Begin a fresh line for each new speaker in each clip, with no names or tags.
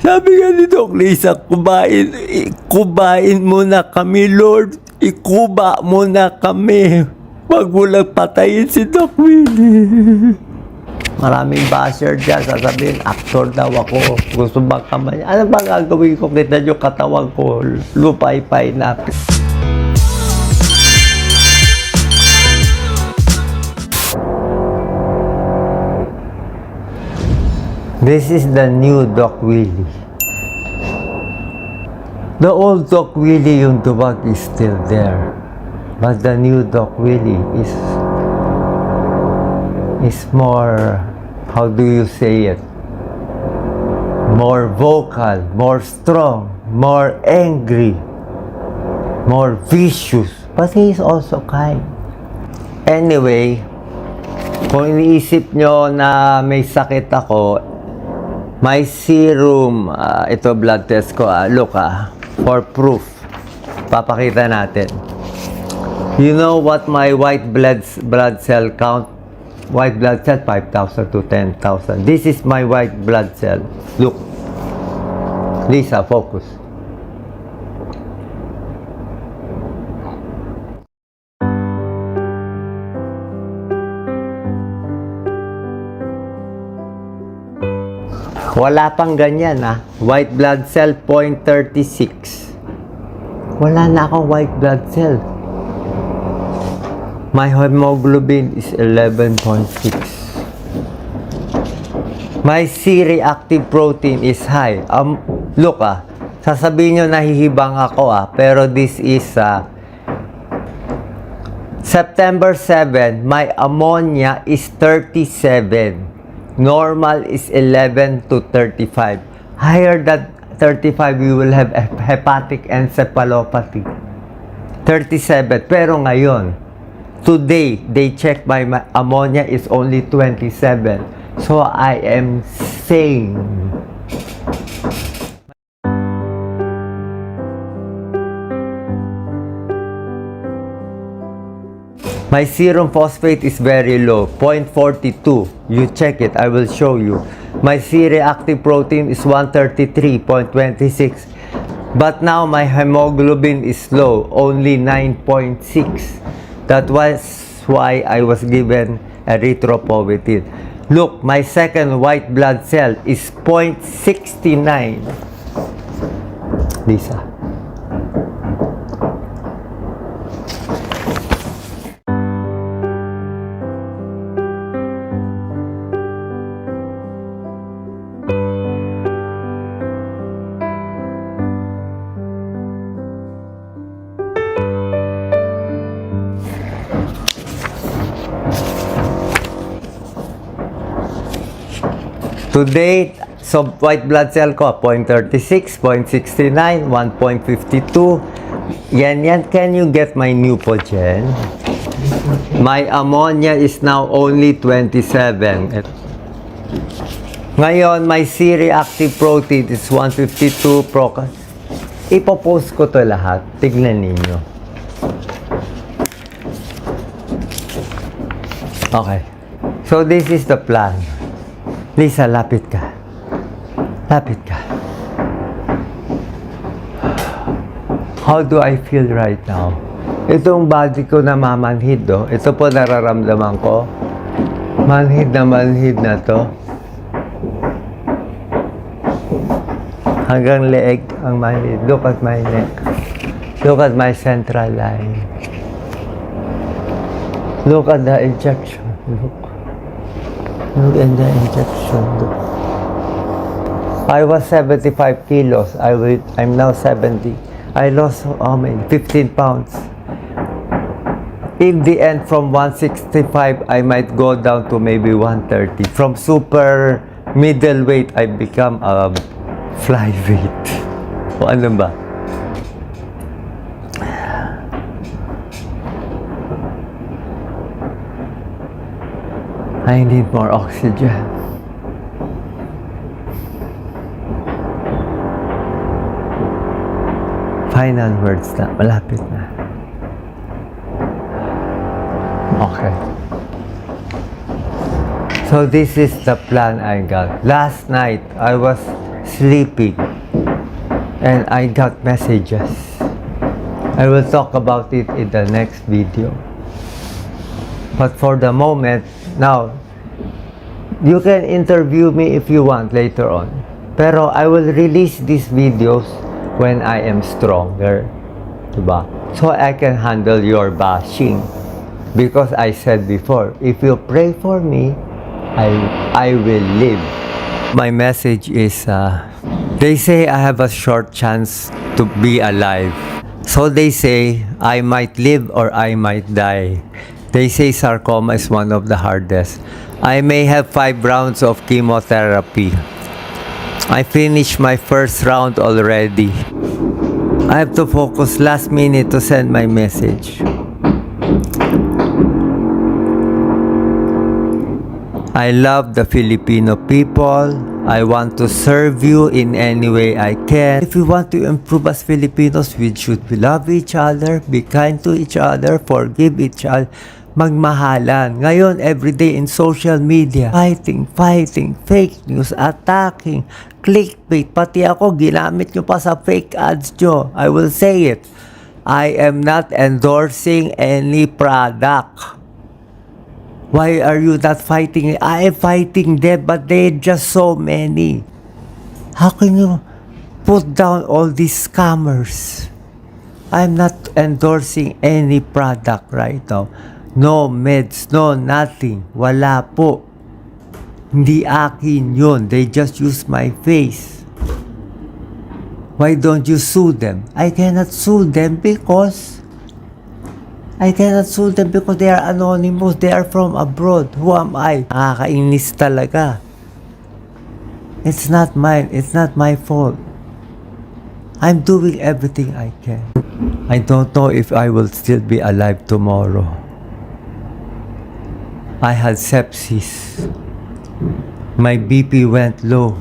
Sabi nga ni Doc Lisa, kubain mo na kami, Lord. Ikuba mo na kami. Wag mo lang patayin si Doc Willie. Maraming basher dyan, sasabihin, actor daw ako. Gusto bang kamay? Ano ba gagawin ko? Kita nyo katawan ko, lupay-pay na. This is the new Doc Willie. The old Doc Willie, yung duwag, is still there. But the new Doc Willie is more, how do you say it? More vocal, more strong, more angry, more vicious. But he is also kind. Anyway, kung iniisip nyo na may sakit ako, my serum, ito blood test ko, look for proof. Papakita natin. You know what my white blood cell count? White blood cell, 5,000 to 10,000. This is my white blood cell. Look. Lisa, focus. Wala pang ganyan, White blood cell, 0.36. Wala na akong white blood cell. My hemoglobin is 11.6. My C-reactive protein is high. Look, sasabihin nyo nahihibang ako, pero this is September 7, my ammonia is 37. Normal is 11 to 35. Higher than 35, you will have hepatic encephalopathy. 37. Pero ngayon, today, they checked my ammonia is only 27. So, I am sane. My serum phosphate is very low, 0.42. You check it, I will show you. My C-reactive protein is 133.26. But now my hemoglobin is low, only 9.6. That was why I was given erythropoietin. Look, my second white blood cell is 0.69. Lisa. Today, so white blood cell ko, 0.36, 0.69, 1.52. Yan. Can you get my Neupogen? My ammonia is now only 27. Ngayon, my C-reactive protein is 152 procas. Ipopost ko to lahat. Tignan ninyo. Okay. So, this is the plan. Lisa, lapit ka. Lapit ka. How do I feel right now? Itong body ko na mamanhid, ito po nararamdaman ko. Manhid na to. Hanggang leeg ang manhid. Look at my neck. Look at my central line. Look at the injection. Look at the injection. I was 75 kilos. I'm now 70. I lost 15 pounds. In the end, from 165, I might go down to maybe 130. From super middleweight, I become a flyweight. O ano ba? I need more oxygen. Final words na. Malapit na. Okay. So this is the plan I got. Last night, I was sleeping and I got messages. I will talk about it in the next video. But for the moment, now, you can interview me if you want later on. Pero I will release these videos when I am stronger. Diba? So I can handle your bashing. Because I said before, if you pray for me, I will live. My message is, they say I have a short chance to be alive. So they say I might live or I might die. They say sarcoma is one of the hardest. I may have 5 rounds of chemotherapy. I finished my first round already. I have to focus last minute to send my message. I love the Filipino people. I want to serve you in any way I can. If we want to improve as Filipinos, we should love each other, be kind to each other, forgive each other, magmahalan. Ngayon, everyday in social media, fighting, fake news, attacking, clickbait. Pati ako, ginamit nyo pa sa fake ads nyo. I will say it. I am not endorsing any product. Why are you not fighting? I am fighting them, but they're just so many. How can you put down all these scammers? I'm not endorsing any product right now. No meds, no nothing. Wala po. Hindi akin yun. They just use my face. Why don't you sue them? I cannot sue them because they are anonymous. They are from abroad. Who am I? Nakakainis talaga. It's not mine. It's not my fault. I'm doing everything I can. I don't know if I will still be alive tomorrow. I had sepsis. My BP went low.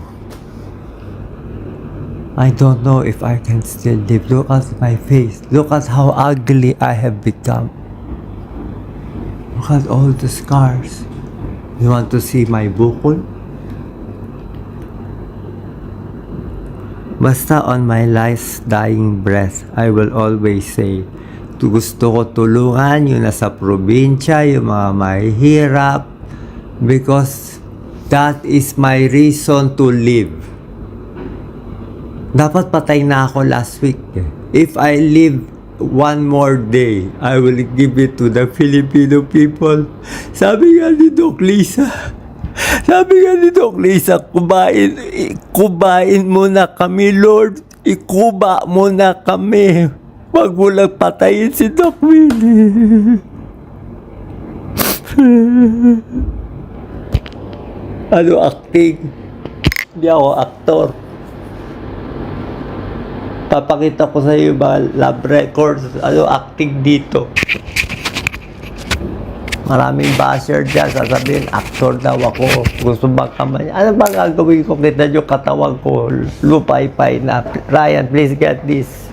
I don't know if I can still live. Look at my face. Look at how ugly I have become. Look at all the scars. You want to see my bukol? Basta on my last dying breath, I will always say, gusto ko tulungan yung nasa probinsya, yung mga mahihirap, because that is my reason to live. Dapat patay na ako last week. If I live one more day, I will give it to the Filipino people. Sabi nga ni Doc Lisa, kubain mo na kami, Lord. Ikuba mo na kami. Wag mo lang patayin si Doc Willie. Ano acting? Hindi ako aktor. Papakita ko sa iyo mga lab records, acting dito. Maraming basher dyan, sasabihin, actor daw ako. Gusto ba kamay? Ano ba gagawin ko? Kita nyo katawan ko, lupay-pay na. Ryan, please get this.